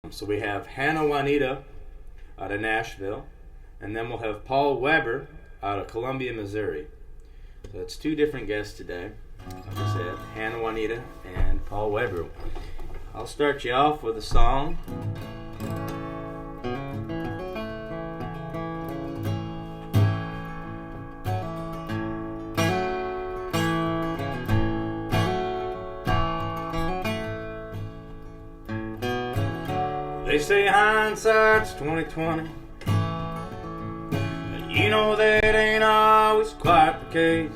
So we have Hannah Juanita out of Nashville, and then we'll have Paul Weber out of Columbia, Missouri. So that's two different guests today. Like I said, Hannah Juanita and Paul Weber. I'll start you off with a song. They say hindsight's 20/20. You know that ain't always quite the case.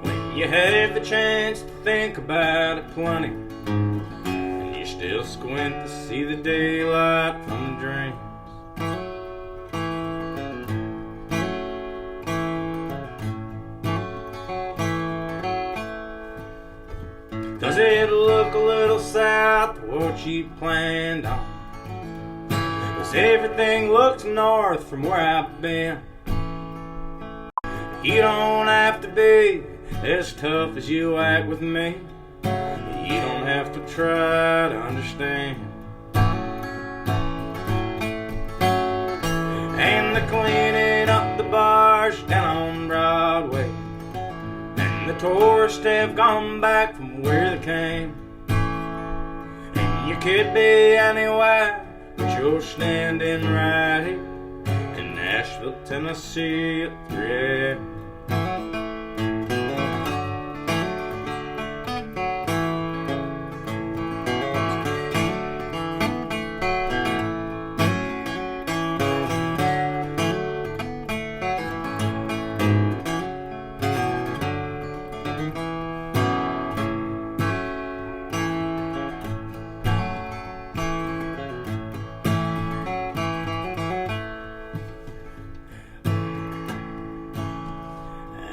When you have the chance to think about it plenty, and you still squint to see the daylight from dreams. Does it look a little south to what you planned on? Does everything look north from where I've been? You don't have to be as tough as you act with me. You don't have to try to understand. And they're cleaning up the bars down on Broadway, and the tourists have gone back from where they came. And you could be anywhere, but you're standing right here in Nashville, Tennessee at 3 a.m.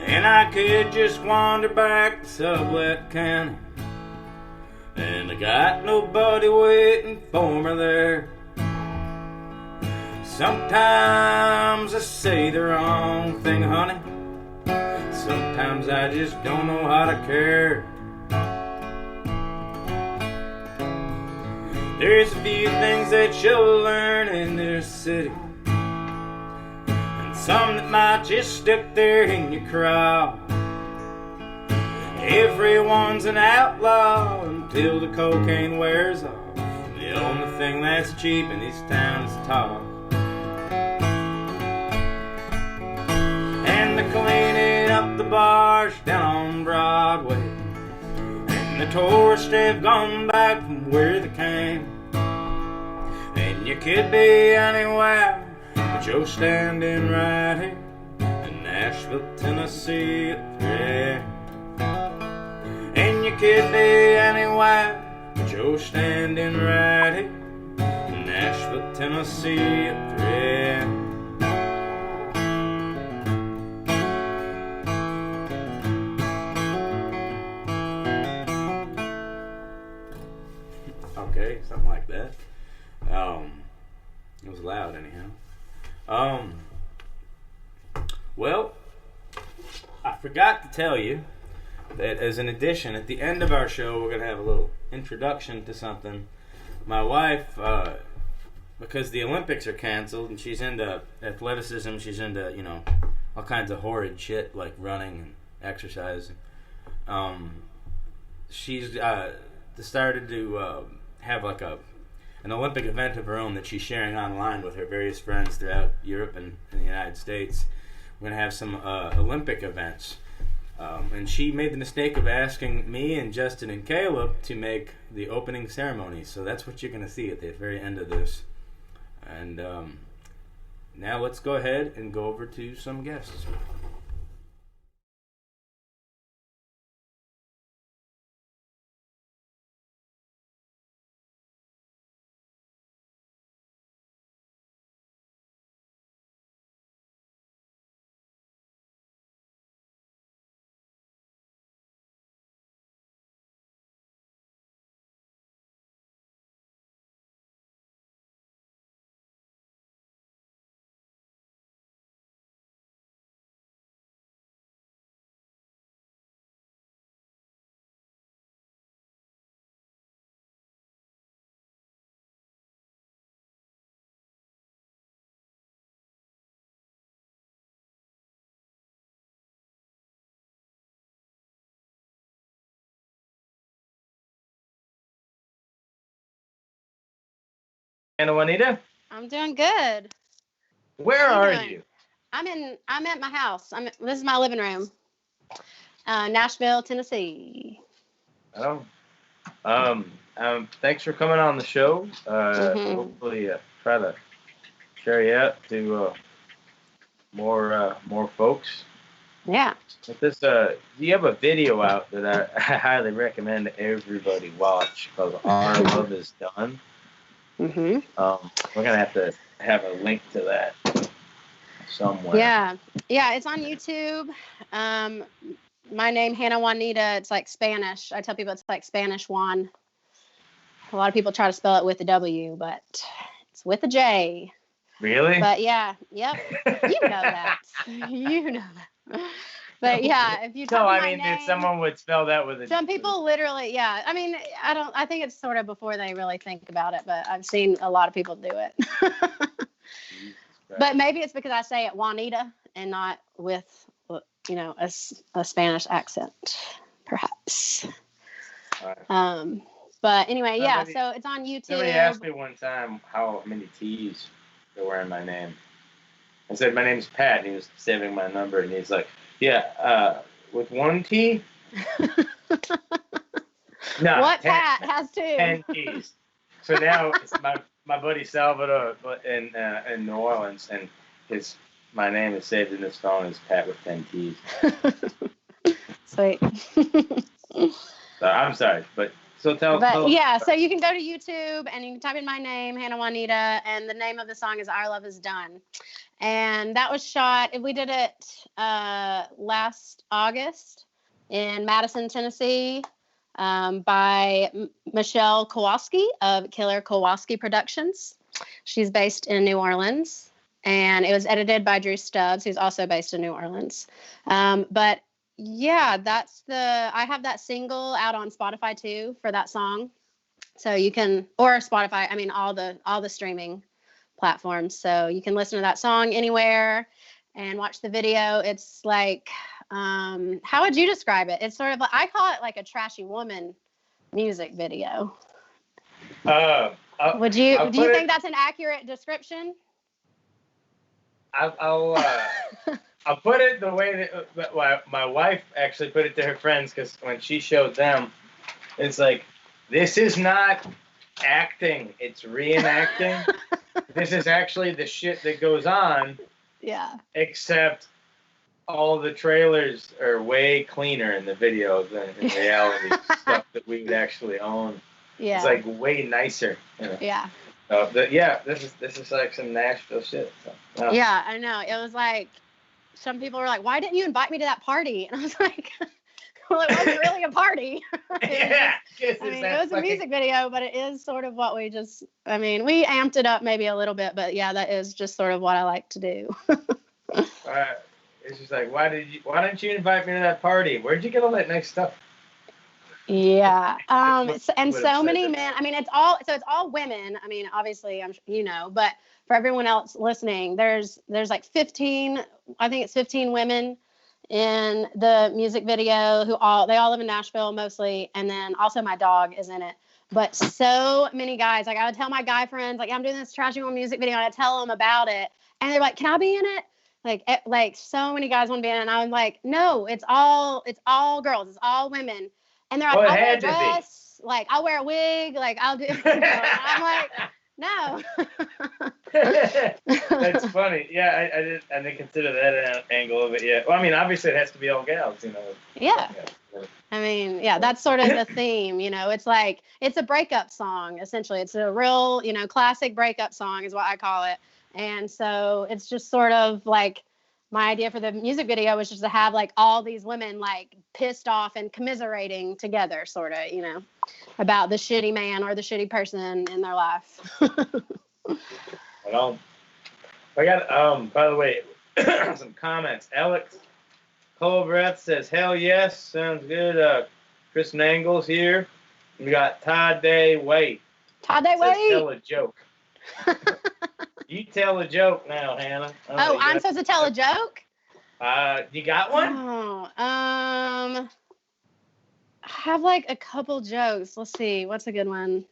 And I could just wander back to Sublet County, and I got nobody waiting for me there. Sometimes I say the wrong thing, honey. Sometimes I just don't know how to care. There's a few things that you'll learn in this city, some that might just stick there in your craw. Everyone's an outlaw until the cocaine wears off. The only thing that's cheap in this town is talk. And they're cleaning up the bars down on Broadway, and the tourists have gone back from where they came. And you could be anywhere, but you're standing right here in Nashville, Tennessee at 3 a.m. And you could be anywhere, but you're standing right here in Nashville, Tennessee at 3 a.m. Okay, something like that. It was loud anyhow. Well, I forgot to tell you that as an addition, at the end of our show, we're going to have a little introduction to something. My wife, because the Olympics are canceled, and she's into athleticism, she's into, all kinds of horrid shit like running and exercise. She's started to have like an Olympic event of her own that she's sharing online with her various friends throughout Europe and the United States. We're going to have some Olympic events. And she made the mistake of asking me and Justin and Caleb to make the opening ceremony. So that's what you're going to see at the very end of this. And now let's go ahead and go over to some guests. And Juanita? I'm doing good. Where How are you doing? you? I'm at my house. This is my living room. Nashville, Tennessee. Oh, thanks for coming on the show. Mhm. Hopefully, try to share you out to more folks. Yeah. With this, you have a video out that I highly recommend everybody watch called "Our Love Is Done." Mhm. We're gonna have to have a link to that somewhere. Yeah. Yeah, it's on YouTube. Um my name Hannah Juanita, it's like Spanish. I tell people it's like Spanish Juan. A lot of people try to spell it with a W, but it's with a J. Really? But yeah, yep. You know that. You know that. But yeah, if you type No, in I my mean, if name, someone would spell that with a. some people literally, yeah. I mean, I think it's sort of before they really think about it, but I've seen a lot of people do it. But maybe it's because I say it Juanita and not with, a Spanish accent, perhaps. Right. But anyway, yeah, so it's on YouTube. Somebody asked me one time how many T's there were in my name. I said, my name's Pat, and he was saving my number, and he's like, yeah, with one T? No, What 10, Pat has two? 10 T's. So now it's my buddy Salvador in New Orleans, and my name is saved in his phone as Pat with 10 T's. Sweet. So I'm sorry, but so tell. Yeah, so you can go to YouTube and you can type in my name, Hannah Juanita, and the name of the song is Our Love Is Done. And that was shot, we did it last August in Madison, Tennessee, by Michelle Kowalski of Killer Kowalski Productions. She's based in New Orleans. And it was edited by Drew Stubbs, who's also based in New Orleans. But yeah, I have that single out on Spotify too for that song. So you can, or Spotify, I mean, all the streaming platforms. So you can listen to that song anywhere and watch the video. It's like, how would you describe it? It's sort of like, I call it like a trashy woman music video. Do you think that's an accurate description? I'll put it the way that my wife actually put it to her friends, because when she showed them, it's like, this is not acting, it's reenacting. This is actually the shit that goes on. Yeah. Except all the trailers are way cleaner in the video than in reality. Stuff that we would actually own. Yeah. It's like way nicer. Yeah. This is like some Nashville shit. So, yeah, I know. It was like, some people were like, "Why didn't you invite me to that party?" And I was like, "Well, it wasn't really a party." It was a music video, but it is sort of what we amped it up maybe a little bit, but yeah, that is just sort of what I like to do. It's just like, why didn't you invite me to that party? Where'd you get all that nice stuff? Yeah. And so many men, I mean, it's all women. I mean, obviously, but for everyone else listening, there's like 15, I think it's 15 women in the music video they all live in Nashville mostly. And then also my dog is in it. But so many guys, like I would tell my guy friends, like, I'm doing this trashy woman music video, and I tell them about it. And they're like, can I be in it? Like so many guys want to be in it. And I'm like, no, it's all girls. It's all women. And they're like, I'll wear a dress, like I'll wear a wig, like I'll do. I'm like, no. That's funny. Yeah, I didn't consider that angle of it yet. Well, I mean, obviously it has to be all gals, Yeah. I mean, yeah, that's sort of the theme. It's like it's a breakup song essentially. It's a real, classic breakup song is what I call it. And so it's just sort of like, my idea for the music video was just to have like all these women like pissed off and commiserating together, sort of, about the shitty man or the shitty person in their life. Well, I got by the way, some comments. Alex Colbreth says, "Hell yes, sounds good." Chris Nangles here. We got Todd Day Wait. Todd Day Wait. Tell a joke. You tell a joke now, Hannah. I'm supposed to tell a joke? You got one? Oh, I have like a couple jokes. Let's see. What's a good one?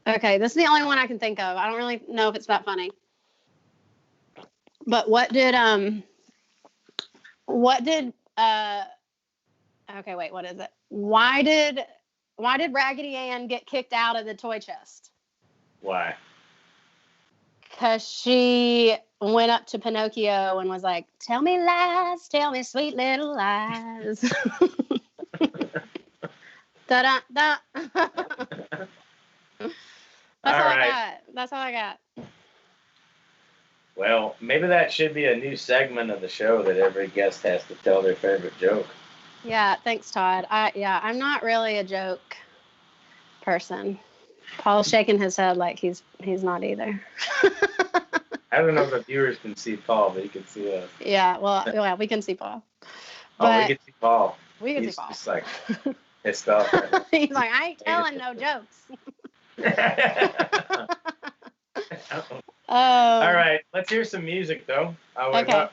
Okay, this is the only one I can think of. I don't really know if it's that funny. But okay, wait, what is it? Why did Raggedy Ann get kicked out of the toy chest? Why? Because she went up to Pinocchio and was like, "Tell me lies, tell me sweet little lies." Da da da. That's all I got. That's all I got. Well, maybe that should be a new segment of the show that every guest has to tell their favorite joke. Yeah, thanks, Todd. I'm not really a joke person. Paul's shaking his head like he's not either. I don't know if the viewers can see Paul, but he can see us. Yeah, well, we can see Paul. We can see Paul. We can see Paul. He's just like pissed off. Right? He's like, I ain't telling no jokes. All right, let's hear some music though. Okay.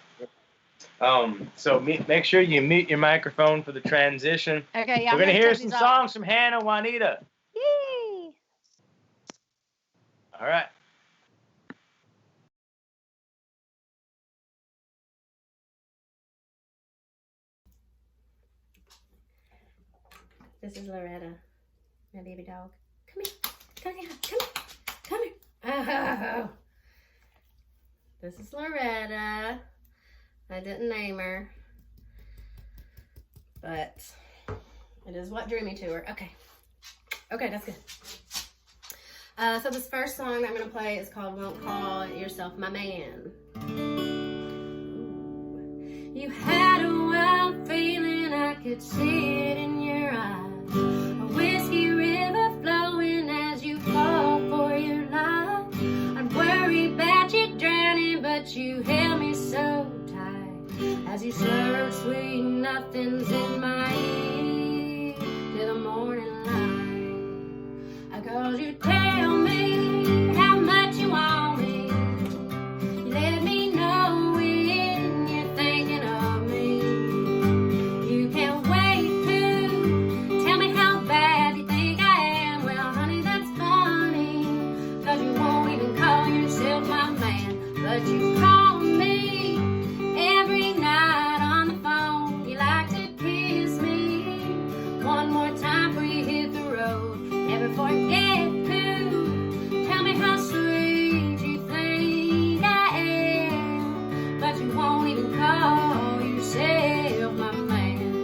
So make sure you mute your microphone for the transition. Okay, yeah. We're gonna hear some songs from Hannah Juanita. Yay! All right. This is Loretta, my baby dog. Come here. Come here. Come here. Come here. Oh. This is Loretta. I didn't name her, but it is what drew me to her. Okay. Okay, that's good. So this first song that I'm going to play is called Won't Call Yourself My Man. You had a wild feeling, I could see it in your eyes. A whiskey river flowing as you fall for your life. I'd worry about you drowning, but you held me so tight. As you slurred sweet nothings in my ear till the morning light. I called you, tell me how much you want me. You let me know when you're thinking of me. You can't wait to tell me how bad you think I am. Well, honey, that's funny, 'cause you won't even call yourself my man. But you call me every night on the phone. You like to kiss me one more time before you hit the road. Never forget to tell me how sweet you think I am. But you won't even call yourself my man.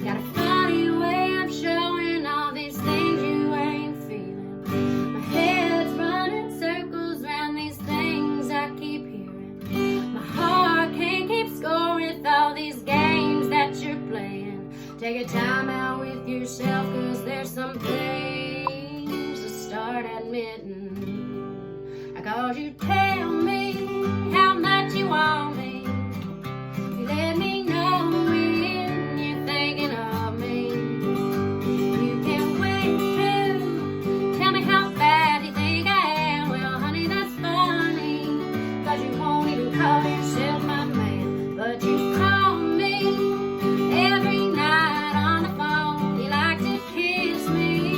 Got a funny way of showing all these things you ain't feeling. My head's running circles round these things I keep hearing. My heart can't keep score with all these games that you're playing. Take a time out with yourself, 'cause there's some things to start admitting. I called you, tell me how much you want me. You let me know when you're thinking of me. You can't wait to tell me how bad you think I am. Well, honey, that's funny, 'cause you won't even call yourself my man. But you call me every night on the phone. You like to kiss me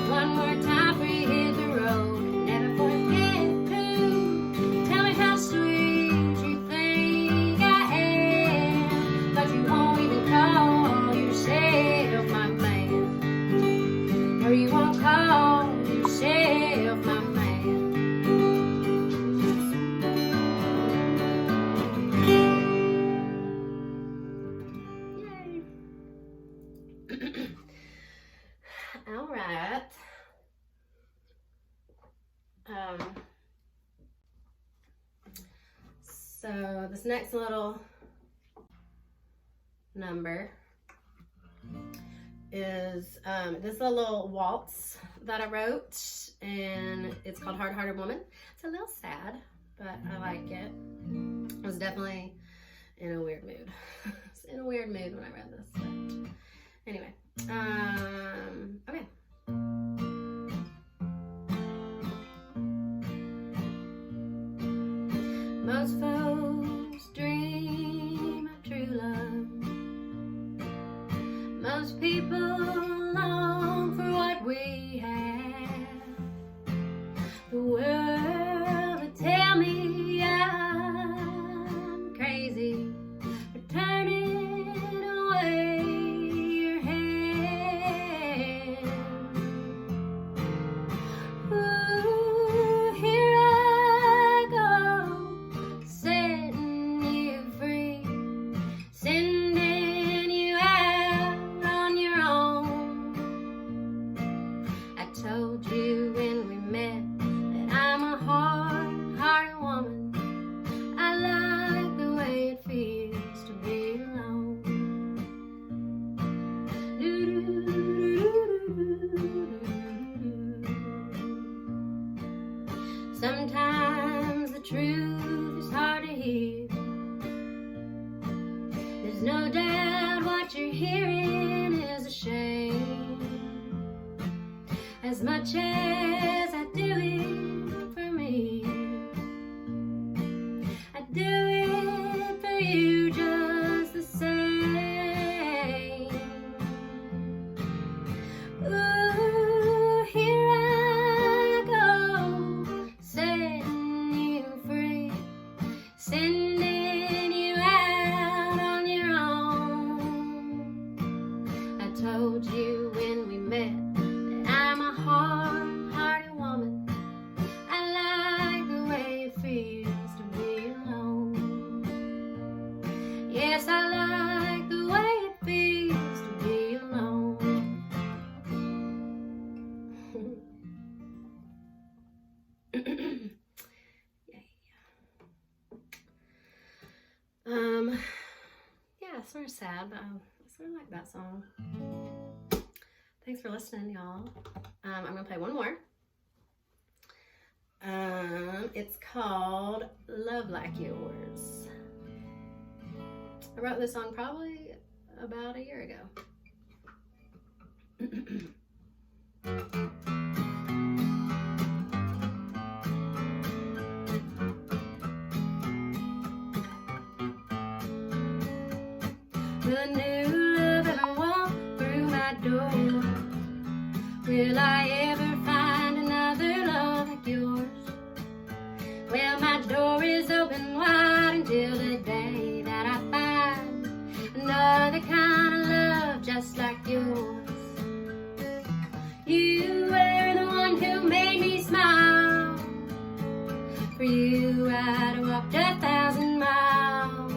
one more time before you hit the road. Never forget to tell me how sweet you think I am. But you won't even call yourself my man. Or you won't call yourself my man. Yay. All right. So this next little number is this is a little waltz that I wrote, and it's called Hard Hearted Woman. It's a little sad, but I like it. I was definitely in a weird mood. I was in a weird mood when I read this, but anyway. Okay. Most folks dream of true love, Most people long for what we have. The world would tell me I'm crazy for turning away your hand. Ooh, here I go, setting you free, sending you out on your own. I told you when we met that I'm a hard-hearted woman. I like the way it feels to be alone. Sometimes the truth is hard to hear. There's no doubt what you're hearing is a shame. As much as I do it for me, I do it for you just the same. Ooh, here I go, setting you free, sending you out on your own. I told you when we met that I'm a hard-hearted woman. I like the way it feels to be alone. Yes, I like the way it feels to be alone. Yeah, it's sort of sad, but I sort of like that song. Thanks for listening, y'all. I'm gonna play one more. It's called Love Like Yours. I wrote this song probably about a year ago. Will a new love ever walk through my door? Will I ever find another love like yours? Well, my door is open wide until the day that I find another kind of love just like yours. You were the one who made me smile. For you I'd walked 1,000 miles.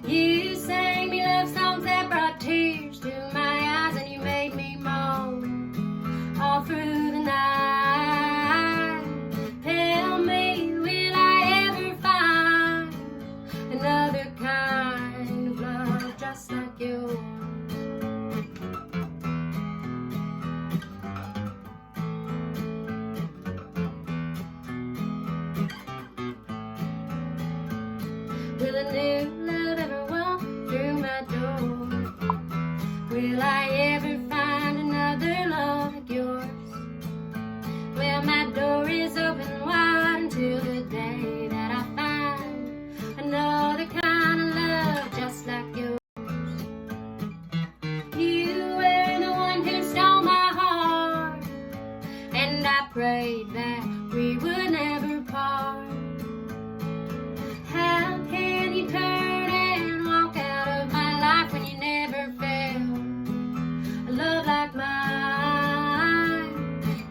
You sang me love songs that brought tears to my eyes, and you made me moan all through the night. Tell me, will I ever find another kind of love just like yours? Will a new love ever walk through my door? Will I ever find another love like yours? Well, my door is open wide until the day that I find another kind of love just like yours. You were the one who stole my heart, and I prayed that we would never part. How can you turn and walk out of my life when you never felt a love like mine?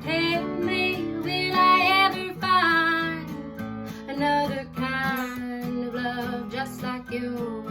Tell me, will I ever find another kind of love just like yours?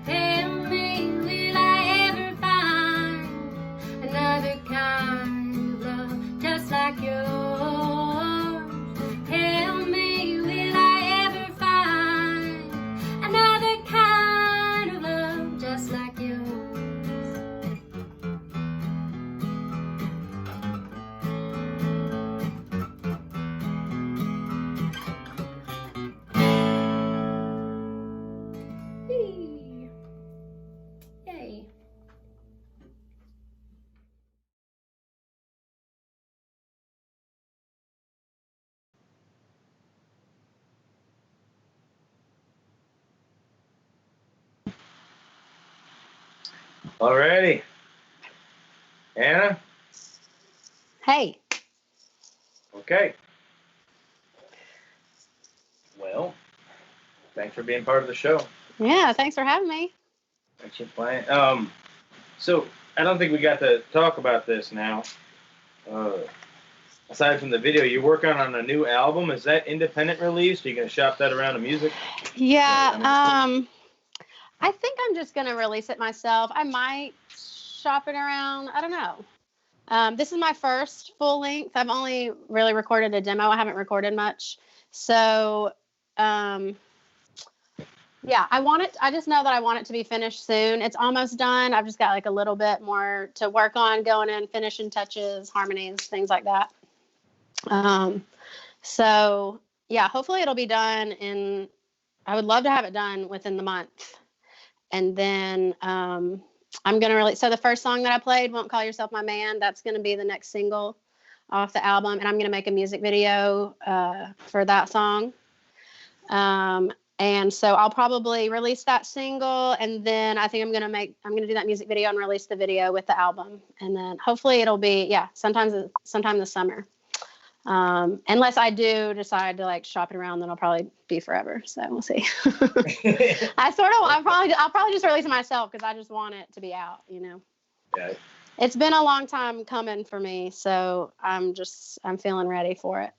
Tell me, will I ever find another kind of love just like yours? Tell Alrighty. Anna? Hey. Okay. Well, thanks for being part of the show. Yeah, thanks for having me. Thanks for playing. So I don't think we got to talk about this now. Aside from the video, you're working on a new album. Is that independent release? Are you going to shop that around to music? Yeah. I think I'm just gonna release it myself. I might shop it around. I don't know. This is my first full length. I've only really recorded a demo. I haven't recorded much. So, yeah, I just know that I want it to be finished soon. It's almost done. I've just got like a little bit more to work on, going in, finishing touches, harmonies, things like that. So yeah, hopefully it'll be done I would love to have it done within the month. And then, I'm going to release, so the first song that I played, Won't Call Yourself My Man, that's going to be the next single off the album. And I'm going to make a music video, for that song. And so I'll probably release that single, and then I think I'm going to do that music video and release the video with the album. And then hopefully it'll be, sometime this summer. Unless I do decide to like shop it around, then I'll probably be forever. So we'll see. I'll probably just release it myself because I just want it to be out, Yeah. It's been a long time coming for me. So I'm feeling ready for it.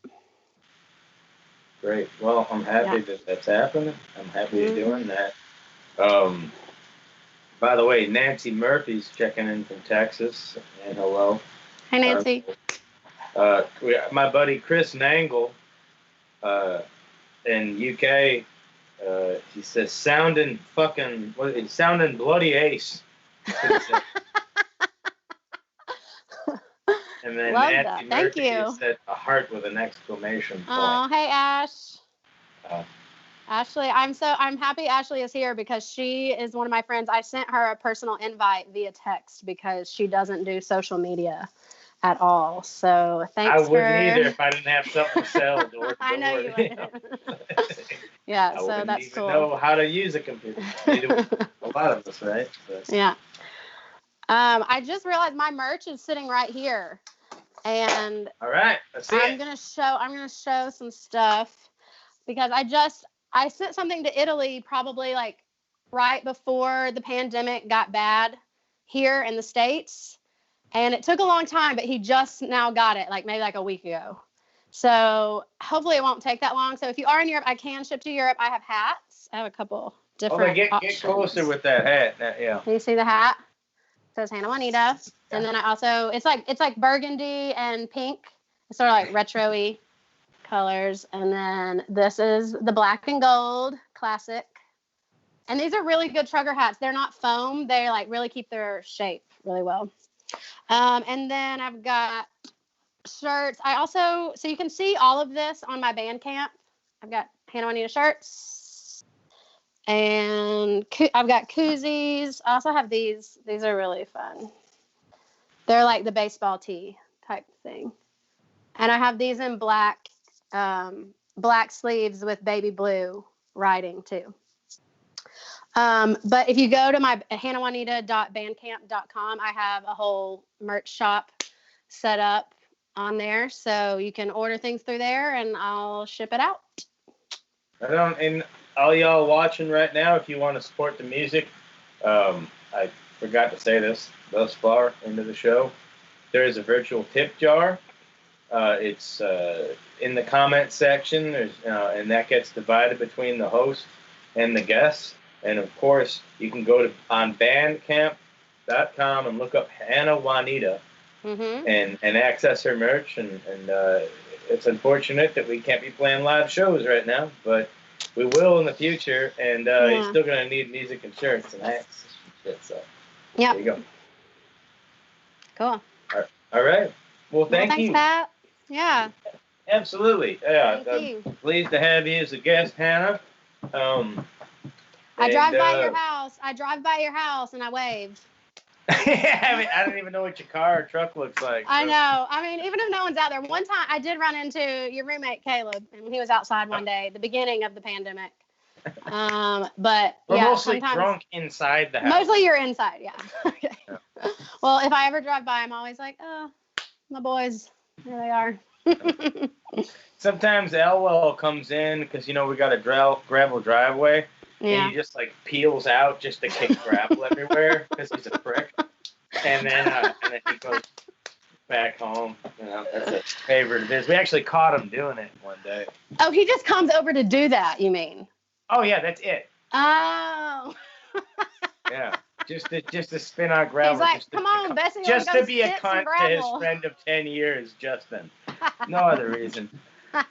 Great. Well, I'm happy that that's happening. I'm happy you're doing that. By the way, Nancy Murphy's checking in from Texas. And hello. Hi, Nancy. My buddy Chris Nangle in UK, he says, sounding bloody ace. And then Love Nancy that. Thank Murphy you. said a heart with an exclamation point. Oh, hey, Ash. Ashley, I'm happy Ashley is here because she is one of my friends. I sent her a personal invite via text because she doesn't do social media at all. So thanks. I wouldn't either if I didn't have something to sell. I know you wouldn't. Yeah, I so wouldn't that's even cool. know how to use a computer. A lot of us, right? But. Yeah. I just realized my merch is sitting right here, and all right, let's see I'm gonna show some stuff because I sent something to Italy probably like right before the pandemic got bad here in the States. And it took a long time, but he just now got it, like maybe like a week ago. So hopefully it won't take that long. So if you are in Europe, I can ship to Europe. I have hats. I have a couple different options. Get closer with that hat. Yeah. Can you see the hat? It says Hannah Juanita. Yeah. And then I also, it's like burgundy and pink. It's sort of like retro-y colors. And then this is the black and gold classic. And these are really good trucker hats. They're not foam. They like really keep their shape really well. And then I've got shirts. So you can see all of this on my Bandcamp. I've got Hannah Juanita shirts, and I've got koozies. I also have these. These are really fun. They're like the baseball tee type thing. And I have these in black sleeves with baby blue writing too. But if you go to my hannahjuanita.bandcamp.com, I have a whole merch shop set up on there. So you can order things through there and I'll ship it out. And all y'all watching right now, if you want to support the music, I forgot to say this thus far into the show. There is a virtual tip jar. It's in the comment section, and that gets divided between the host and the guests. And of course, you can go on Bandcamp.com and look up Hannah Juanita and access her merch. And it's unfortunate that we can't be playing live shows right now, but we will in the future. And you're still going to need music and shirts and hats and shit. So there you go. Cool. All right. Well, thanks, you. Pat. Yeah. Absolutely. Yeah. Thank you. Pleased to have you as a guest, Hannah. I drive by your house and I wave. I don't even know what your car or truck looks like. So. I know. I mean, even if no one's out there, one time I did run into your roommate, Caleb, and he was outside one day, the beginning of the pandemic. But We're yeah, mostly sometimes drunk inside the house. mostly you're inside. Yeah. Okay. Well, if I ever drive by, I'm always like, oh, my boys, there they are. Sometimes Elwell comes in because we got a gravel driveway, and Yeah. he just like peels out just to kick gravel everywhere because he's a prick. And then he goes back home. That's a favorite of his. We actually caught him doing it one day. Oh, he just comes over to do that, you mean? Oh yeah, that's it. Oh. Yeah, just to spin out gravel. He's like, just come on, Bessie, just let's go to be a spit some cunt to his gravel. friend of 10 years, Justin. No other reason. All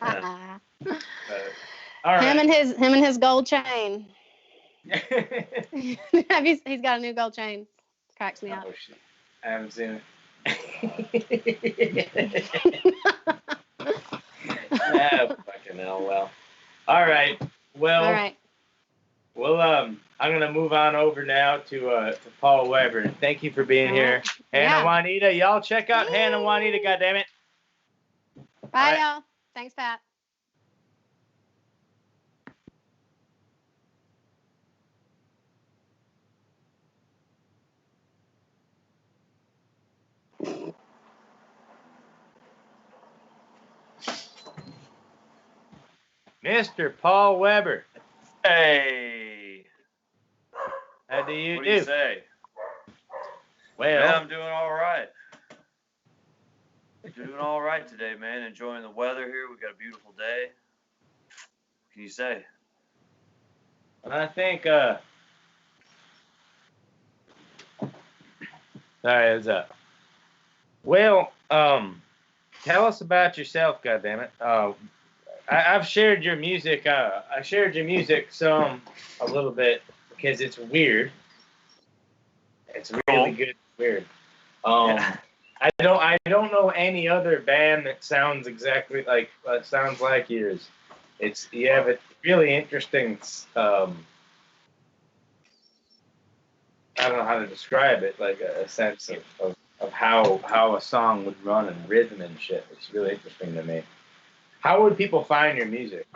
right. Him and his gold chain. He's got a new gold chain. Cracks me up. Oh shit, I haven't seen it. Fucking hell. Well. All right. Well. All right. Well, I'm gonna move on over now to Paul Weber. And thank you for being here, Hannah Juanita. Y'all check out Hannah Juanita. Goddammit. Bye, y'all. Thanks, Pat. Mr. Paul Weber. Hey. How do you What do? do you say? Well, Yeah, I'm doing all right. Doing all right today, man. Enjoying the weather here. We got a beautiful day. What can you say? I think sorry, what's up? Well, tell us about yourself, goddammit. I've shared your music. I shared your music a little bit because it's weird. It's really good. Weird. I don't know any other band that sounds exactly like sounds like yours. You have a really interesting. I don't know how to describe it. Like a sense of how a song would run and rhythm and shit. It's really interesting to me. How would people find your music?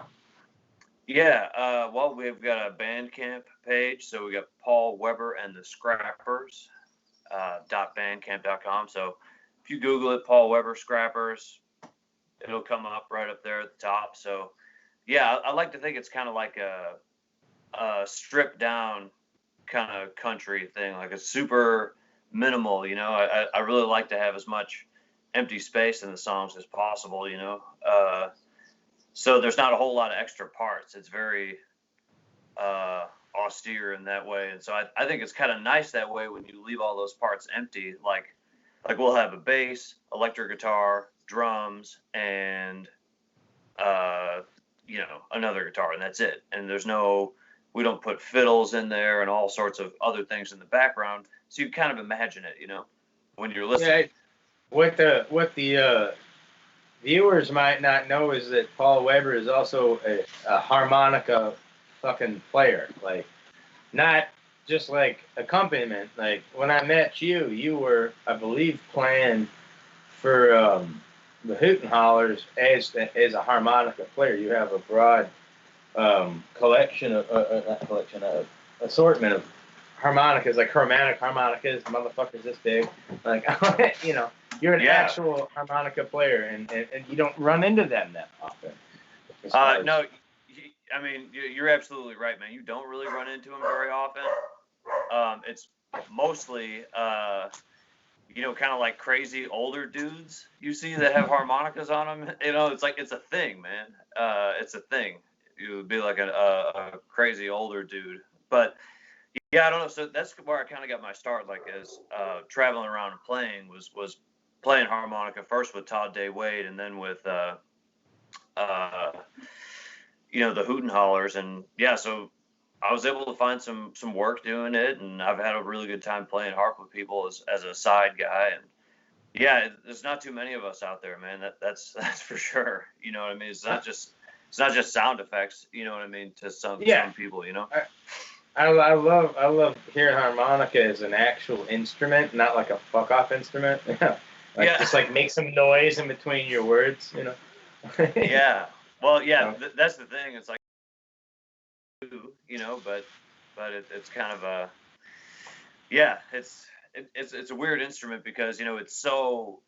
Yeah, well, we've got a Bandcamp page. So we got Paul Weber and the Scrappers, .bandcamp.com. So if you Google it, Paul Weber Scrappers, it'll come up right up there at the top. So yeah, I like to think it's kind of like a stripped down kind of country thing, like a super minimal, I really like to have as much empty space in the songs as possible, so there's not a whole lot of extra parts. It's very austere in that way, and so I think it's kind of nice that way when you leave all those parts empty. Like we'll have a bass, electric guitar, drums, and another guitar, and that's it. And we don't put fiddles in there and all sorts of other things in the background, so you kind of imagine it, when you're listening. Yeah, what the viewers might not know is that Paul Weber is also a harmonica fucking player. Like, not just like accompaniment. Like, when I met you, you were, I believe, playing for the Hoot and Hollers as a harmonica player. You have a broad assortment of harmonicas, like chromatic harmonicas, motherfuckers this big. Like, you're an actual harmonica player, and you don't run into them that often. No, I mean, you're absolutely right, man. You don't really run into them very often. It's mostly, kind of like crazy older dudes you see that have harmonicas on them. It's a thing, man. It's a thing. You would be like a crazy older dude. But yeah, I don't know. So that's where I kind of got my start, like as traveling around and playing was playing harmonica first with Todd Day Wade, and then with the Hoot and Hollers. And yeah, so I was able to find some work doing it, and I've had a really good time playing harp with people as a side guy. And yeah, there's not too many of us out there, man. That's for sure. You know what I mean? It's not just sound effects. You know what I mean? To some people, I love hearing harmonica as an actual instrument, not like a fuck off instrument. Just like make some noise in between your words, Yeah. Well, yeah, that's the thing. It's like you know, but it's kind of a, yeah, it's a weird instrument because, you know, it's so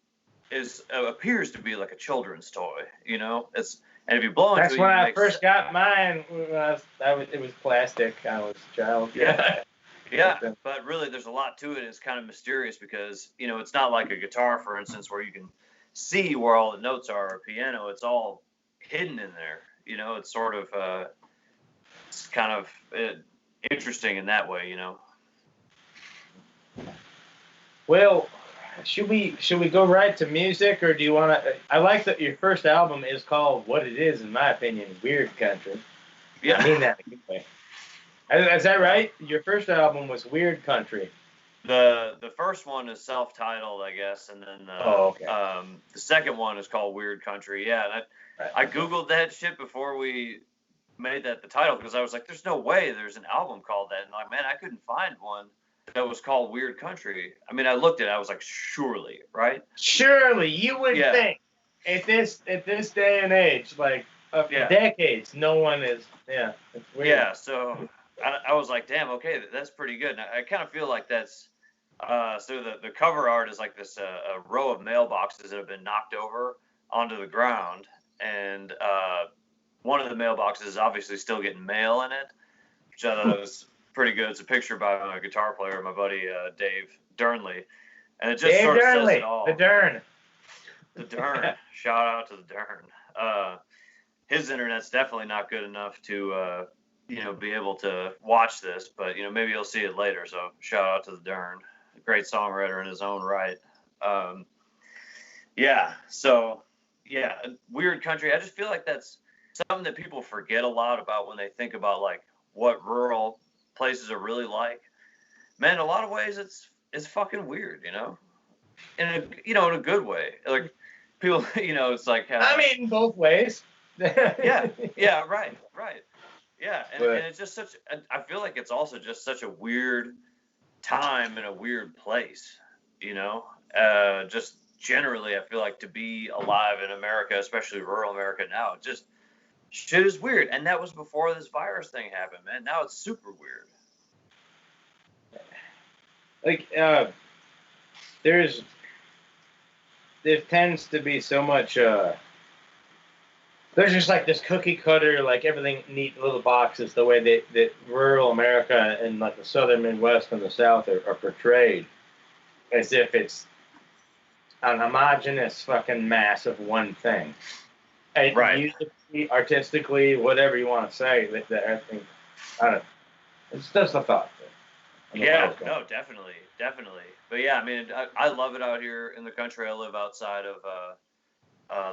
appears to be like a children's toy, you know. And if you blow into That's it, when you I make first got mine. It was plastic. I was a child. yeah. Yeah, but really there's a lot to it. It's kind of mysterious because, you know, it's not like a guitar, for instance, where you can see where all the notes are, or a piano. It's all hidden in there. You know, it's sort of it's kind of interesting in that way, you know. Well, should we go right to music, or do you want to? I like that your first album is called what it is, in my opinion, Weird Country. Yeah. I mean that in a good way. Is that right? Your first album was Weird Country. The first one is self-titled, I guess, and then okay. The second one is called Weird Country. Yeah, and I googled that shit before we made that the title because I was like, there's no way there's an album called that, and like, man, I couldn't find one that was called Weird Country. I mean, I looked at it, I was like, surely, right? Surely you would think at this day and age, like decades, no one is. Yeah, it's weird. Yeah, so I was like, damn, okay, that's pretty good. And I kind of feel like that's so the cover art is like this a row of mailboxes that have been knocked over onto the ground, and one of the mailboxes is obviously still getting mail in it, which I thought was pretty good. It's a picture by my guitar player, my buddy Dave Durnley, and it just Dave sort of Durnley, says it all. The Dern. Shout out to the Dern. His internet's definitely not good enough to you know, be able to watch this, but you know, maybe you'll see it later. So shout out to the Dern, great songwriter in his own right. Yeah, so yeah, Weird Country. I just feel like that's something that people forget a lot about when they think about like what rural places are really like. Man, in a lot of ways, it's fucking weird, you know, in a good way. Like people, you know, it's like I mean, both ways. yeah, right. Yeah, and it's just such. I feel like it's also just such a weird time and a weird place, you know. Just generally, I feel like to be alive in America, especially rural America now, just shit is weird. And that was before this virus thing happened, man. Now it's super weird. Like, there tends to be so much. There's just like this cookie cutter, like everything neat little boxes, the way that rural America and like the southern Midwest and the South are portrayed, as if it's an homogenous fucking mass of one thing. And right. Musically, artistically, whatever you want to say, that I think, I don't know. It's just a thought. Yeah, no, definitely. But yeah, I mean, I love it out here in the country. I live outside of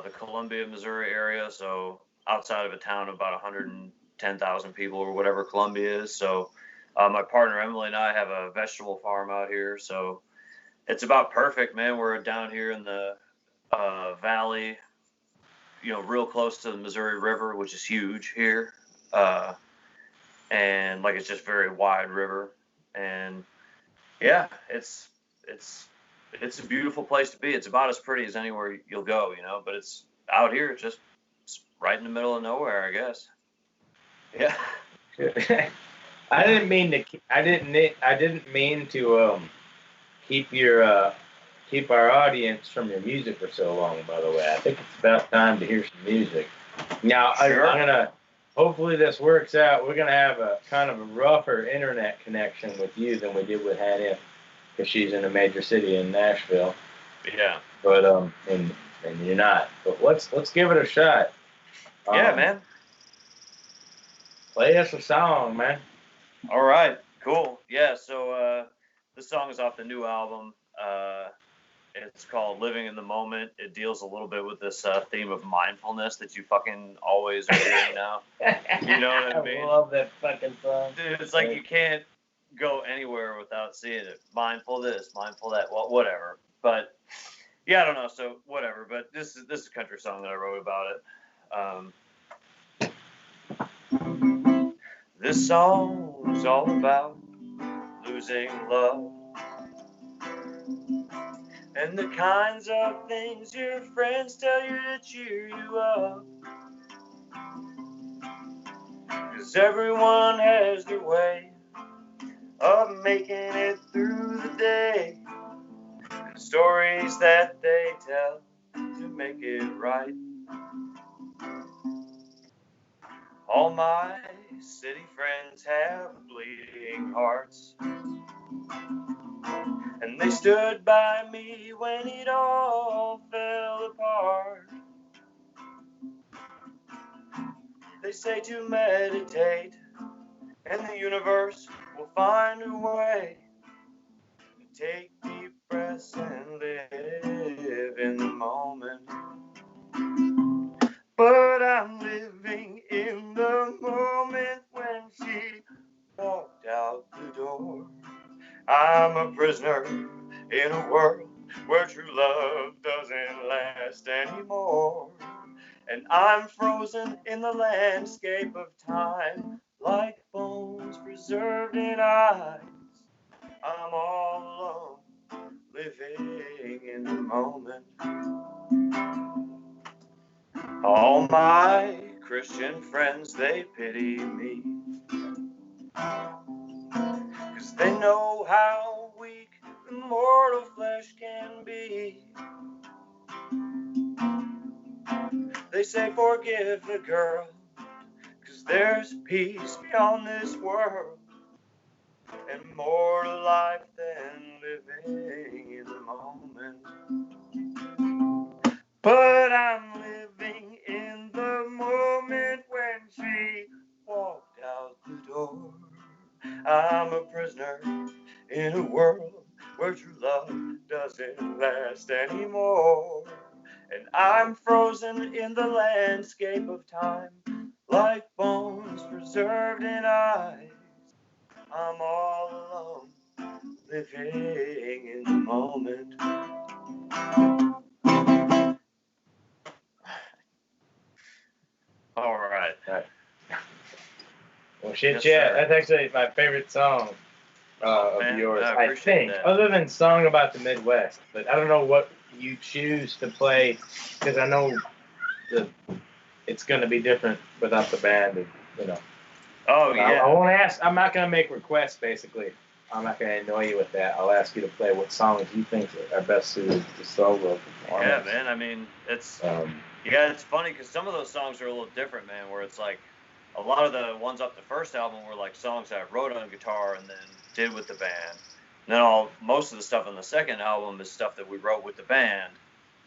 the Columbia, Missouri area, so outside of a town of about 110,000 people or whatever Columbia is. So my partner Emily and I have a vegetable farm out here, so it's about perfect, man. We're down here in the valley, you know, real close to the Missouri River, which is huge here, and like it's just very wide river, and yeah, it's a beautiful place to be. It's about as pretty as anywhere you'll go, you know. But it's out here, it's right in the middle of nowhere, I guess. Yeah. I didn't mean to keep our audience from your music for so long. By the way, I think it's about time to hear some music. Now, sure. I'm gonna. Hopefully this works out. We're gonna have a kind of a rougher internet connection with you than we did with Hannah, because she's in a major city in Nashville. Yeah. But and you're not. But let's give it a shot. Yeah, man. Play us a song, man. All right. Cool. Yeah. So this song is off the new album. It's called "Living in the Moment." It deals a little bit with this theme of mindfulness that you fucking always are doing now. You know what I mean? I love that fucking song. Dude, it's like you can't go anywhere without seeing it. Mindful this, mindful that. Well, whatever. But yeah, I don't know. So whatever. But this is a country song that I wrote about it. This song is all about losing love and the kinds of things your friends tell you to cheer you up. 'Cause everyone has their way of making it through the day, and stories that they tell to make it right. All my city friends have bleeding hearts, and they stood by me when it all fell apart. They say to meditate, and the universe will find a way. Take deep breaths and live in the moment. But I'm living in the moment when she walked out the door. I'm a prisoner in a world where true love doesn't last anymore. And I'm frozen in the landscape of time, like bones preserved in ice. I'm all alone, living in the moment. All my Christian friends, they pity me, 'cause they know how weak the mortal flesh can be. They say forgive the girl, 'cause there's peace beyond this world, and more to life than living in the moment. But I'm living in the moment when she walked out the door. I'm a prisoner in a world where true love doesn't last anymore. And I'm frozen in the landscape of time, like bones preserved in ice. I'm all alone, living in the moment. All right. Well, shit, Yes, yeah, sir. that's actually my favorite song of man, yours, I I appreciate think, that. other than Song About the Midwest. But I don't know what you choose to play, because I know it's going to be different without the band, and, you know. Oh, I yeah. won't ask. I'm not going to make requests, basically. I'm not going to annoy you with that. I'll ask you to play what songs you think are best suited to solo performance. Yeah, man. I mean, it's Um, it's funny because some of those songs are a little different, man. Where it's like a lot of the ones up the first album were like songs I wrote on guitar and then did with the band. And then most of the stuff on the second album is stuff that we wrote with the band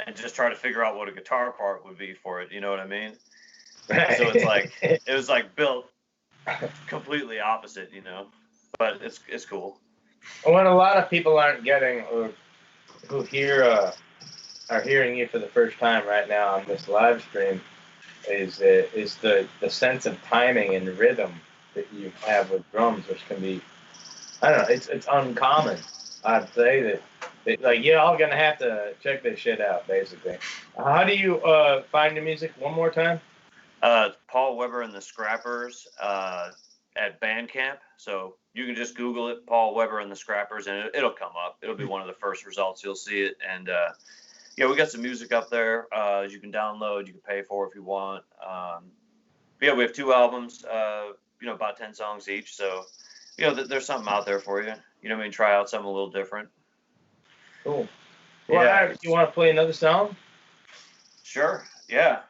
and just try to figure out what a guitar part would be for it. You know what I mean? So it's like it was like built completely opposite, you know. But it's cool. what a lot of people aren't getting, or who are hearing you for the first time right now on this live stream, is the sense of timing and rhythm that you have with drums, which can be, I don't know, it's uncommon. I'd say that like, you're all gonna have to check this shit out, basically. How do you find the music one more time? Paul Weber and the Scrappers at Bandcamp. So you can just Google it, Paul Weber and the Scrappers, and it'll come up. It'll be one of the first results. You'll see it. And yeah, we got some music up there you can download. You can pay for if you want. But yeah, we have 2 albums, about 10 songs each. So, there's something out there for you. You know what I mean? Try out something a little different. Cool. Well, Yeah. all right, you want to play another song? Sure. Yeah.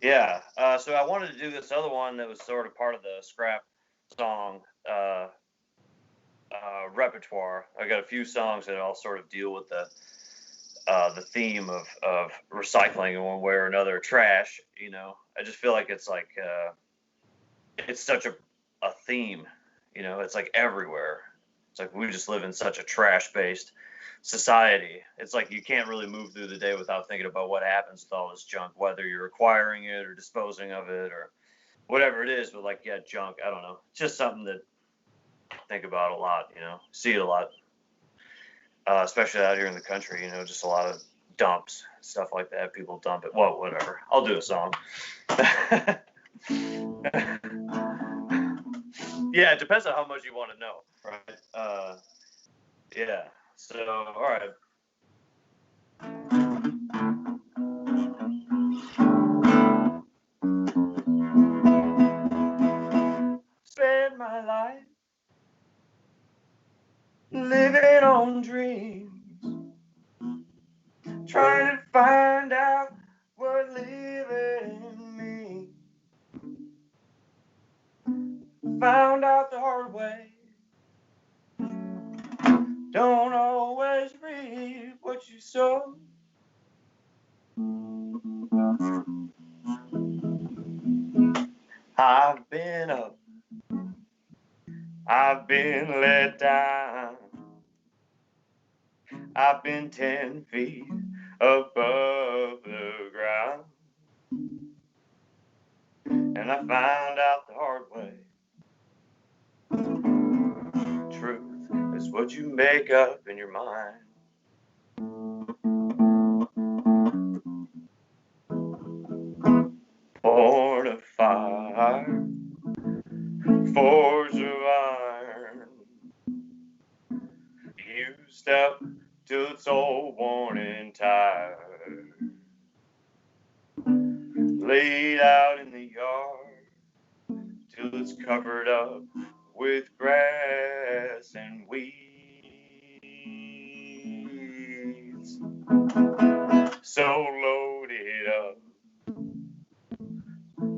Yeah. So I wanted to do this other one that was sort of part of the scrap song repertoire. I got a few songs that all sort of deal with the theme of recycling in one way or another, trash. I just feel like it's like it's such a theme. It's like everywhere. It's like we just live in such a trash-based society. It's like you can't really move through the day without thinking about what happens with all this junk, whether you're acquiring it or disposing of it or whatever it is. But like, yeah, junk. I don't know. It's just something that I think about a lot. See it a lot, especially out here in the country. Just a lot of dumps, stuff like that. People dump it. Well, whatever. I'll do a song. Yeah, it depends on how much you want to know, right? Yeah. So, all right. Spend my life living on dreams, trying to find out what living means. Found out the hard way. Don't always reap what you sow. I've been up, I've been let down, I've been 10 feet above the ground, and I found out the hard way. Truth is what you make up in your mind. Born of fire, forged of iron, used up till it's all worn and tired, laid out in the yard till it's covered up with grass and weeds. So load it up,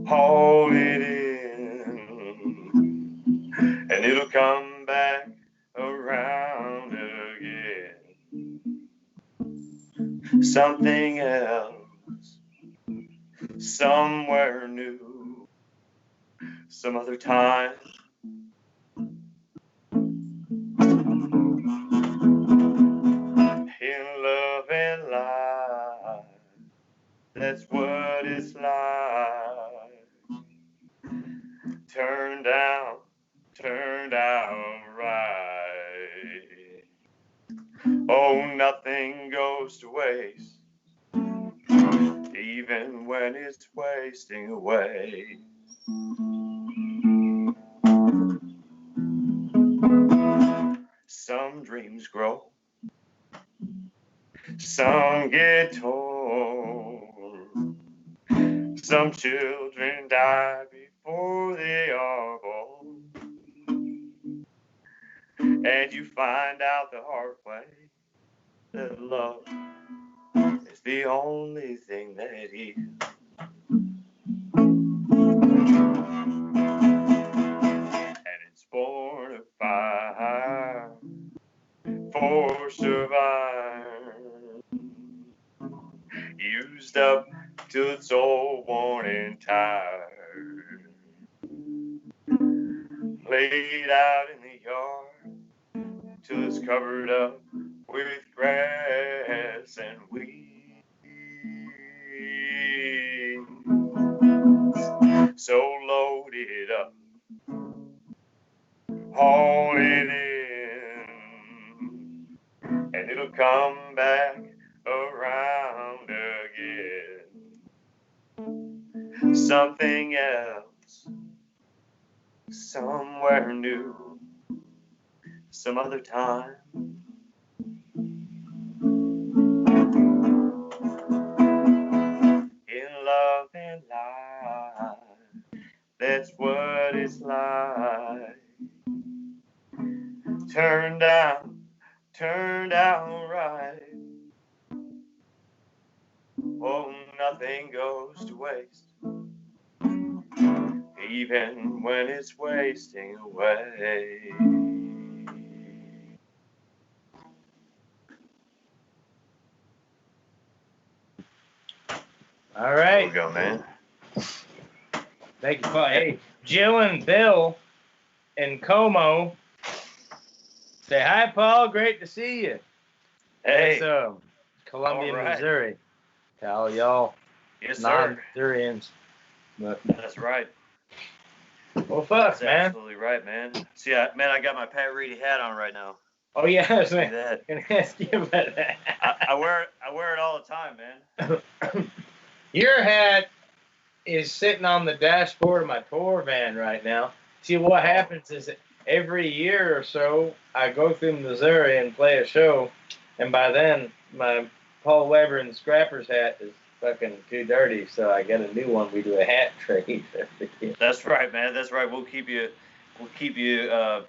haul it in, and it'll come back around again. Something else, somewhere new, some other time. In love and life, that's what it's like. Turned out right. Oh, nothing goes to waste, even when it's wasting away. Some dreams grow, some get torn, some children die before they are born, and you find out the hard way that love is the only thing that heals. And it's born of fire, force of iron, used up till it's all worn and tired, laid out in the yard till it's covered up with grass and weeds. So load it up, haul it in, and it'll come back around again. Something else, somewhere new, some other time. In love and life, that's what it's like. Turned out right. Oh, nothing goes to waste, even when it's wasting away. All There right. we go, man. Thank you, Paul. Hey, Jill and Bill in Como. Say hi, Paul. Great to see you. Hey, That's Columbia, all right. Missouri. To all y'all yes, sir. non-Missourians. But That's right. well, fuck, That's man. absolutely right, man. See, I got my Pat Reedy hat on right now. Oh yeah, See man. that? I'm gonna ask you about that. I wear it all the time, man. Your hat is sitting on the dashboard of my tour van right now. See, what happens is every year or so, I go through Missouri and play a show, and by then my Paul Weber and Scrappers hat is fucking too dirty, so I get a new one. We do a hat trade every year. That's right, man. That's right. We'll keep you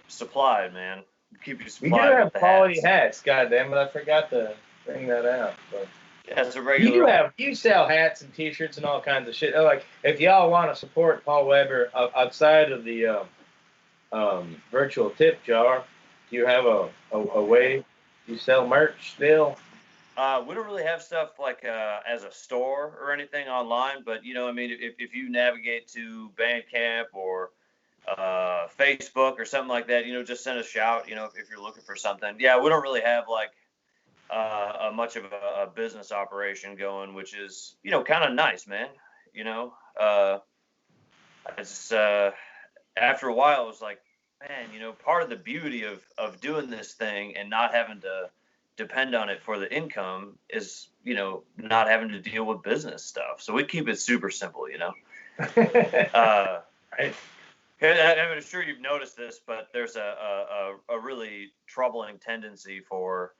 supplied, man. Keep you We do supplied have with the quality hats. hats, goddamn it! I forgot to bring that out. But Yeah, it's a regular. you sell hats and T-shirts and all kinds of shit. Like if y'all want to support Paul Weber outside of the virtual tip jar, do you have a way you sell merch still? We don't really have stuff like as a store or anything online, but I mean, if you navigate to Bandcamp or Facebook or something like that, just send a shout. If you're looking for something. Yeah, we don't really have like much of a business operation going, which is kind of nice, man. It's after a while, it was like, man, part of the beauty of doing this thing and not having to depend on it for the income is, not having to deal with business stuff. So we keep it super simple, Right. I'm sure you've noticed this, but there's a really troubling tendency for,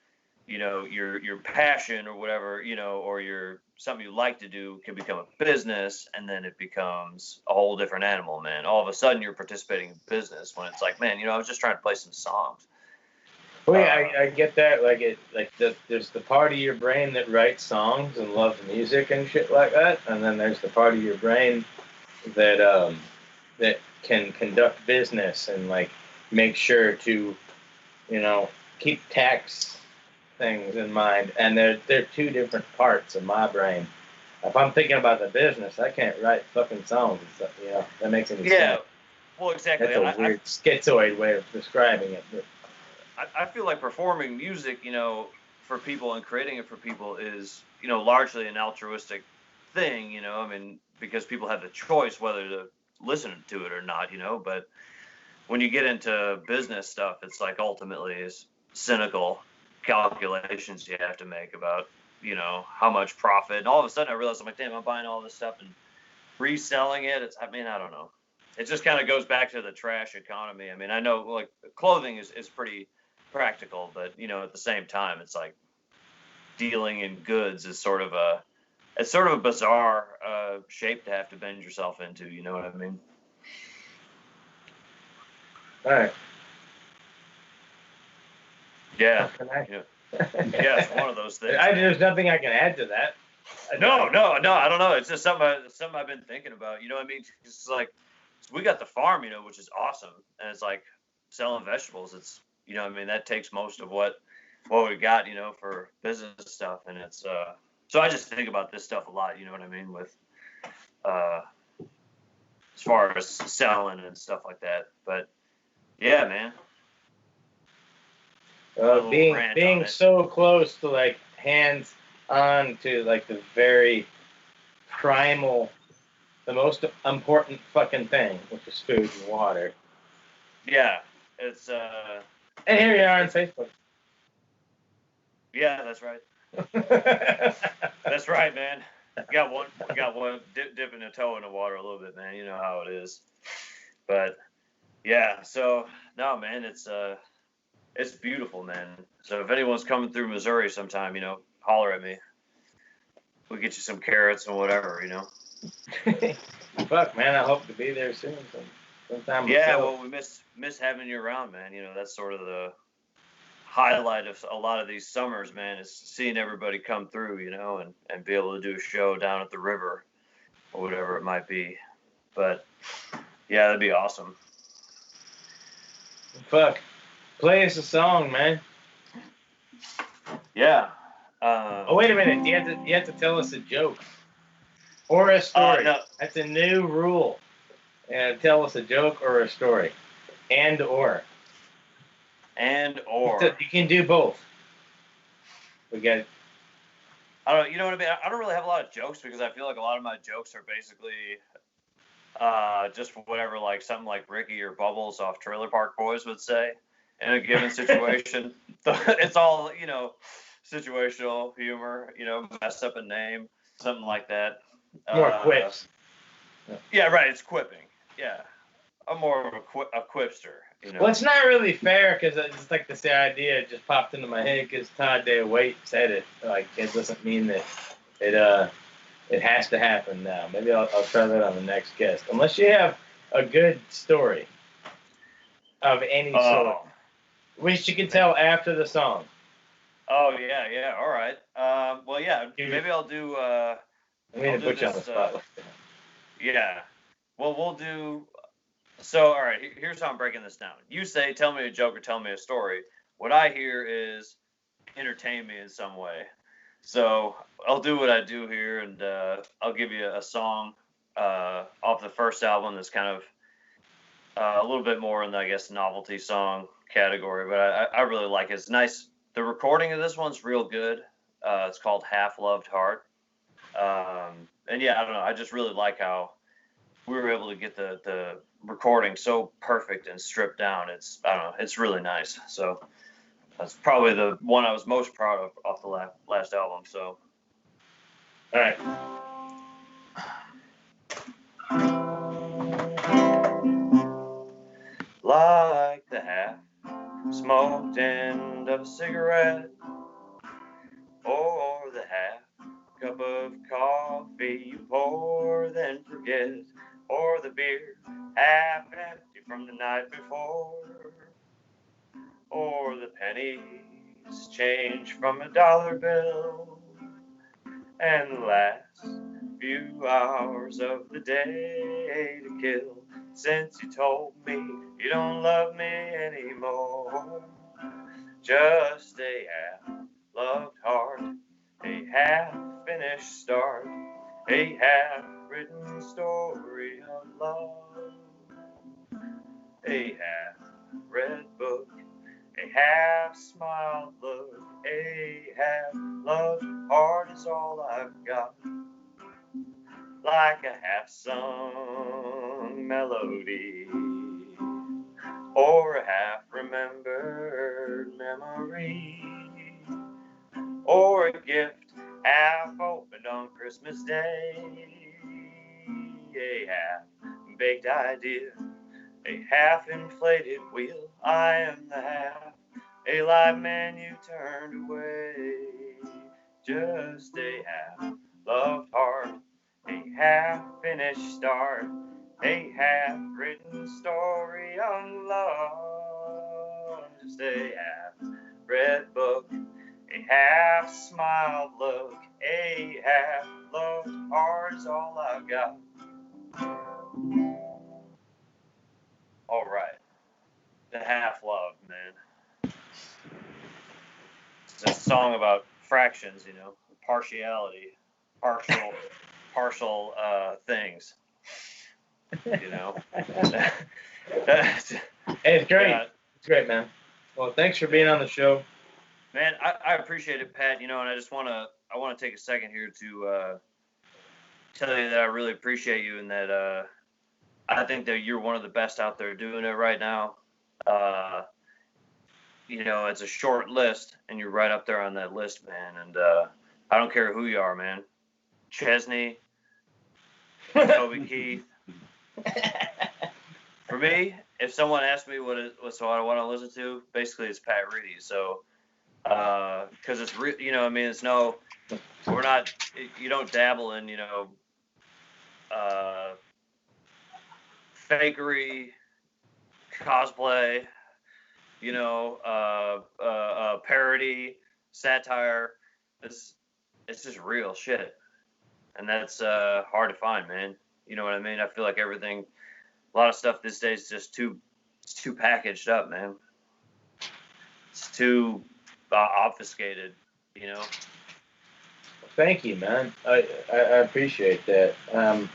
your passion or whatever, or your something you like to do can become a business, and then it becomes a whole different animal, man. All of a sudden you're participating in business when it's like, man, I was just trying to play some songs. Well, yeah, I get that. There's the part of your brain that writes songs and loves music and shit like that, and then there's the part of your brain that that can conduct business and like make sure to, keep tax things in mind. And they're two different parts of my brain. If I'm thinking about the business, I can't write fucking songs. That makes any sense. Yeah, well, exactly. That's a weird schizoid way of describing it. But I feel like performing music, for people and creating it for people is, largely an altruistic thing, I mean, because people have the choice whether to listen to it or not, but when you get into business stuff, it's like ultimately is cynical calculations you have to make about, how much profit. And all of a sudden I realized, I'm like, damn, I'm buying all this stuff and reselling it. I don't know. It just kind of goes back to the trash economy. I mean, I know like clothing is pretty practical, but at the same time, it's like dealing in goods is sort of a bizarre shape to have to bend yourself into. You know what I mean? all right. Yeah. Yeah. Yeah, it's one of those things. There's nothing I can add to that. No, I don't know. It's just something I've been thinking about. I mean, it's like we got the farm, which is awesome, and it's like selling vegetables. It's I mean, that takes most of what we got, for business stuff, and it's so I just think about this stuff a lot. You know what I mean, with as far as selling and stuff like that. But yeah, man. Being so close to like hands on to like the very primal, the most important fucking thing, which is food and water. Yeah, it's And here you are on Facebook. Yeah, that's right. That's right, man. Got one dipping a toe in the water a little bit, man. You know how it is. But yeah, so no, man, it's beautiful, man. So if anyone's coming through Missouri sometime, holler at me. We'll get you some carrots and whatever, Fuck, man, I hope to be there soon. Sometime. Yeah, well, we miss having you around, man. That's sort of the highlight of a lot of these summers, man, is seeing everybody come through, and be able to do a show down at the river or whatever it might be. But yeah, that'd be awesome. Fuck. Play us a song, man. Yeah. Oh, wait a minute. You have to tell us a joke or a story. No. That's a new rule. Tell us a joke or a story, or. You can do both. We got. I don't. You know what I mean? I don't really have a lot of jokes because I feel like a lot of my jokes are basically just whatever, like something like Ricky or Bubbles off Trailer Park Boys would say in a given situation. It's all situational humor. Mess up a name, something like that. More quips. Yeah, right. It's quipping. Yeah, I'm more of a quipster. You know. Well, it's not really fair because it's like the idea just popped into my head because Todd Day Wait said it. Like it doesn't mean that it has to happen now. Maybe I'll try that on the next guest. Unless you have a good story of any sort, which you can tell after the song. Oh yeah, all right. Well, yeah, maybe I'll do. I mean, to put you on the spot like that. Yeah. Well, we'll do. So, all right. Here's how I'm breaking this down. You say, "Tell me a joke" or "Tell me a story." What I hear is, "Entertain me in some way." So I'll do what I do here, and I'll give you a song off the first album that's kind of a little bit more in the, I guess, novelty song category, but I really like it. It's nice. The recording of this one's real good. It's called Half Loved Heart. And yeah, I don't know. I just really like how we were able to get the recording so perfect and stripped down. I don't know. It's really nice. So that's probably the one I was most proud of off the last album. So. All right. Like the half smoked end of a cigarette, or the half cup of coffee you pour then forget, or the beer half empty from the night before, or the pennies changed from a dollar bill, and the last few hours of the day to kill, since you told me you don't love me anymore. Just a half-loved heart, a half-finished start, a half-written story of love, a half-read book, a half-smiled look, a half-loved heart is all I've got, like a half-sung melody, or a half-remembered memory, or a gift half-opened on Christmas Day, a half-baked idea, a half-inflated wheel. I am the half, a live man you turned away, just a half-loved heart, a half-finished start, a half-written story on love, just a half-read book, a half-smiled look, a half-loved heart is all I've got. All right, the half-loved, man. It's a song about fractions, you know, partiality, partial things. You know. It's great. Yeah. It's great, man. Well, thanks for being on the show. Man, I appreciate it, Pat. You know, and I want to take a second here to tell you that I really appreciate you, and that I think that you're one of the best out there doing it right now. You know, it's a short list, and you're right up there on that list, man. And I don't care who you are, man. Chesney, Toby Keith. For me, if someone asks me what I want to listen to, basically it's Pat Reedy. So, because it's you know, I mean, it's no, we're not, you don't dabble in, you know, fakery, cosplay, you know, parody, satire. It's just real shit, and that's hard to find, man. You know what I mean? I feel like a lot of stuff these days is just too packaged up, man. It's too obfuscated, you know. Thank you, man. I appreciate that. I'm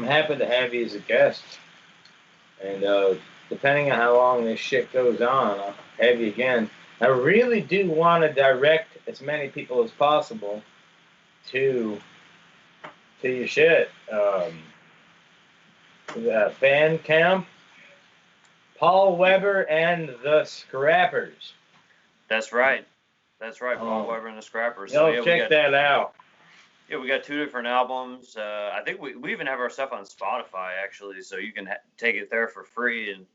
happy to have you as a guest, and depending on how long this shit goes on, I'll have you again. I really do want to direct as many people as possible to your shit. Bandcamp, Paul Weber and the Scrappers. That's right. Paul Weber and the Scrappers. Check that out. Yeah, we got 2 different albums. I think we even have our stuff on Spotify, actually, so you can take it there for free. And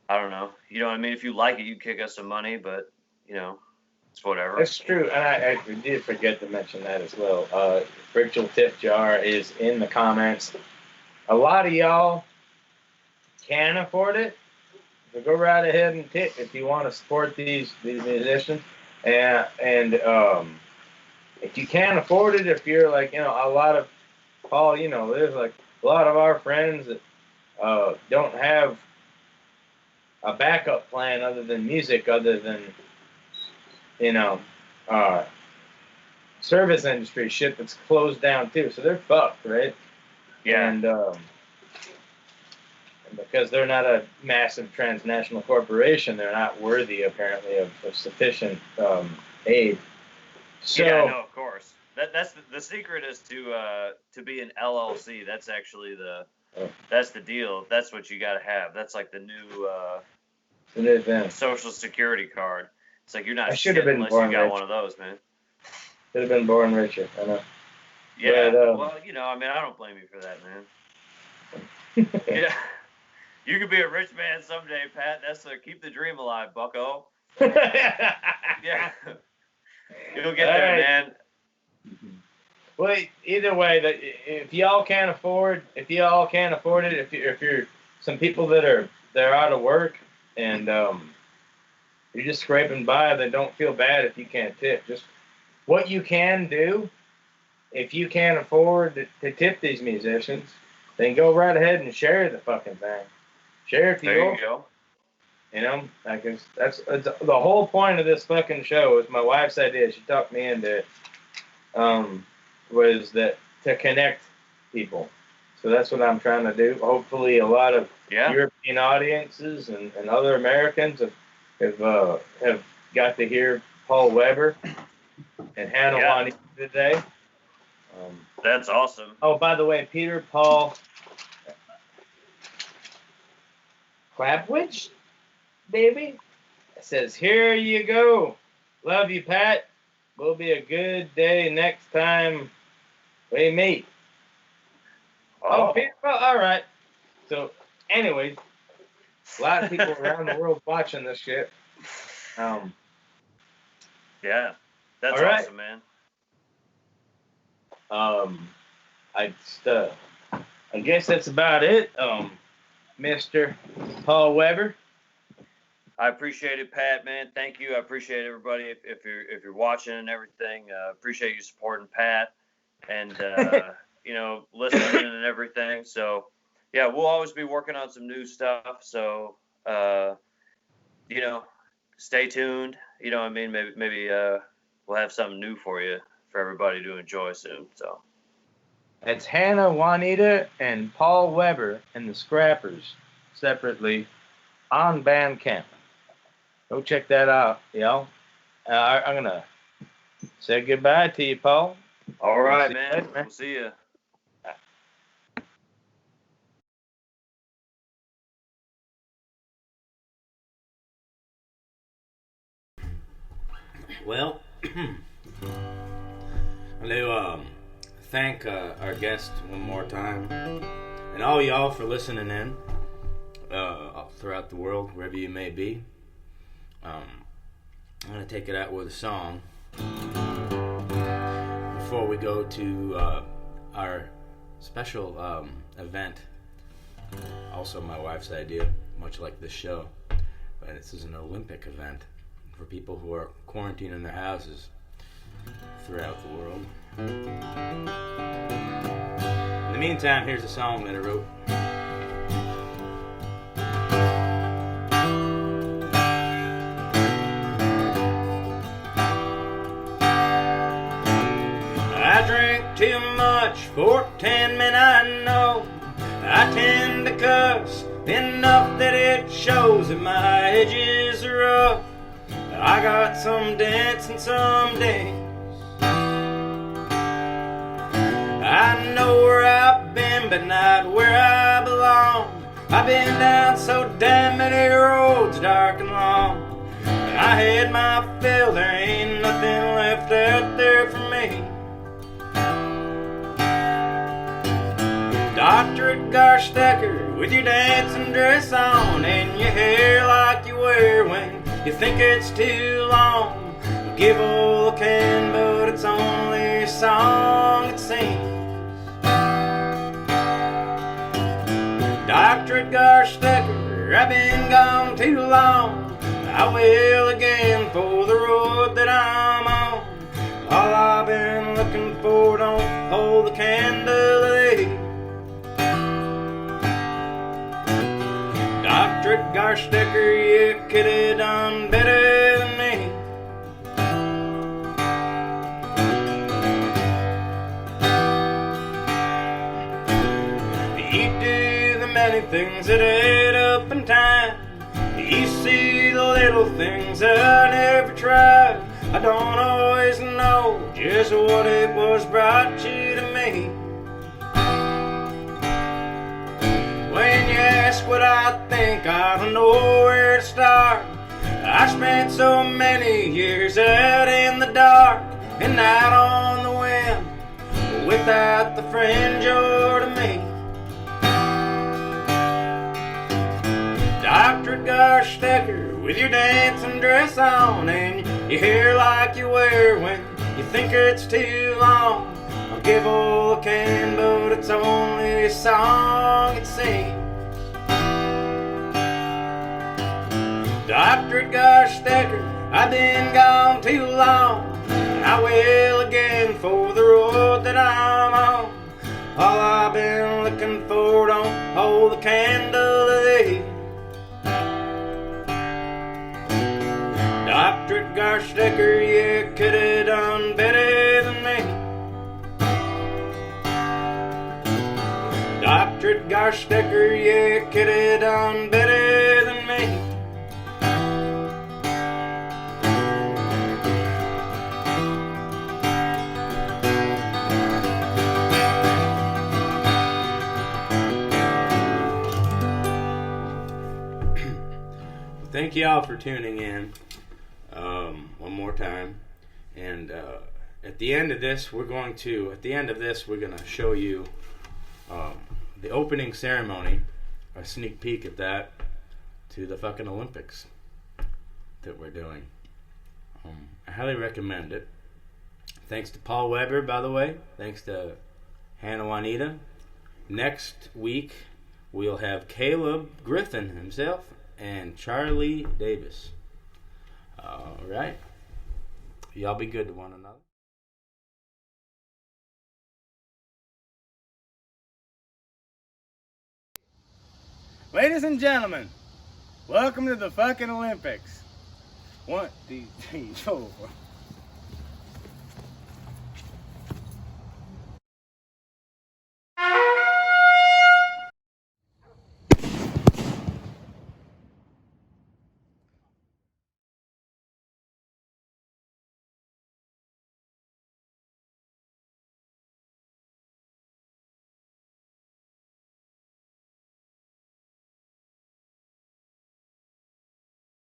I don't know. You know what I mean? If you like it, you kick us some money, but, you know, it's whatever. That's true. And I did forget to mention that as well. Virtual tip jar is in the comments. A lot of y'all can afford it. So go right ahead and tip if you want to support these musicians. And if you can't afford it, if you're like, you know, a lot of, Paul, you know, there's like a lot of our friends that don't have a backup plan other than music, other than, you know, service industry shit that's closed down too. So they're fucked, right? Yeah. And because they're not a massive transnational corporation, they're not worthy, apparently, of sufficient aid. So, yeah, no, of course. That's the secret is to be an LLC. That's actually that's the deal. That's what you got to have. That's like the new Social Security card. It's like you're not shit unless you got one of those, man. Should have been born richer. I know. Yeah. But, well, you know, I mean, I don't blame you for that, man. Yeah. You could be a rich man someday, Pat. That's keep the dream alive, bucko. Yeah. You'll get there, man. Well, either way, if y'all can't afford it, if you're some people they're out of work and you're just scraping by, then don't feel bad if you can't tip. Just what you can do, if you can't afford to tip these musicians, then go right ahead and share the fucking thing. Share it to There you go. You know, like that's the whole point of this fucking show. Is my wife's idea. She talked me into it. Was that to connect people. So that's what I'm trying to do. Hopefully, a lot of European audiences and other Americans have got to hear Paul Weber and Hannah Juanita today. That's awesome. Oh, by the way, Peter Paul Clapwich, baby, says, here you go. Love you, Pat. Will be a good day next time we meet. Oh, Peter Paul, all right. So, anyways, a lot of people around the world watching this shit. Yeah, that's right. awesome, man. I guess that's about it, Mr. Paul Weber. I appreciate it, Pat, man. Thank you. I appreciate everybody if you're watching and everything. Appreciate you supporting Pat and you know, listening and everything. So yeah, we'll always be working on some new stuff. So you know, stay tuned. You know what I mean? Maybe we'll have something new for you for everybody to enjoy soon. So it's Hannah Juanita and Paul Weber and the Scrappers separately on Bandcamp. Go check that out, y'all. I'm gonna say goodbye to you, Paul. All right, man. We'll see you. Well, I'd like to thank our guest one more time, and all y'all for listening in throughout the world, wherever you may be. I'm going to take it out with a song before we go to our special event. Also my wife's idea, much like this show, but this is an Olympic event for people who are quarantined in their houses throughout the world. In the meantime, here's a song that I wrote. I drink too much for 10 men I know. I tend to cuss enough that it shows that my edges are rough. I got some dents and some dings. I know where I've been, but not where I belong. I've been down so damn many roads, dark and long. And I had my fill, there ain't nothing left out there for me. Dr. Garstecker with your dancing dress on and your hair like you wear when you think it's too long. Give all I can, but it's only a song it seems. Dr. Garstecker, I've been gone too long. I will again for the road that I'm on. All I've been looking for don't hold the candle of thee. Dr. Garstecker, you could have done better than me. You do the many things that add up in time. You see the little things I never tried. I don't always know just what it was brought you to me. When you ask what I think, I don't know where to start. I spent so many years out in the dark and out on the whim without the friend you're to me. Dr. Garstecker with your dancing dress on and your hair like you wear when you think it's too long. I'll give all I can, but it's only a song it seems. Dr. Garstecker, I've been gone too long. I will again for the road that I'm on. All I've been looking for don't hold the candle to thee. Dr. Garstecker, you could have done better than me. Dr. Garstecker, you could have done better than me. Thank you all for tuning in one more time, and at the end of this we're going to show you the opening ceremony, a sneak peek at that, to the fucking Olympics that we're doing. I highly recommend it. Thanks to Paul Weber, by the way. Thanks to Hannah Juanita. Next week we'll have Caleb Griffin himself and Charlie Davis. All right. Y'all be good to one another. Ladies and gentlemen, welcome to the fucking Olympics. 1, 2, 3, 4.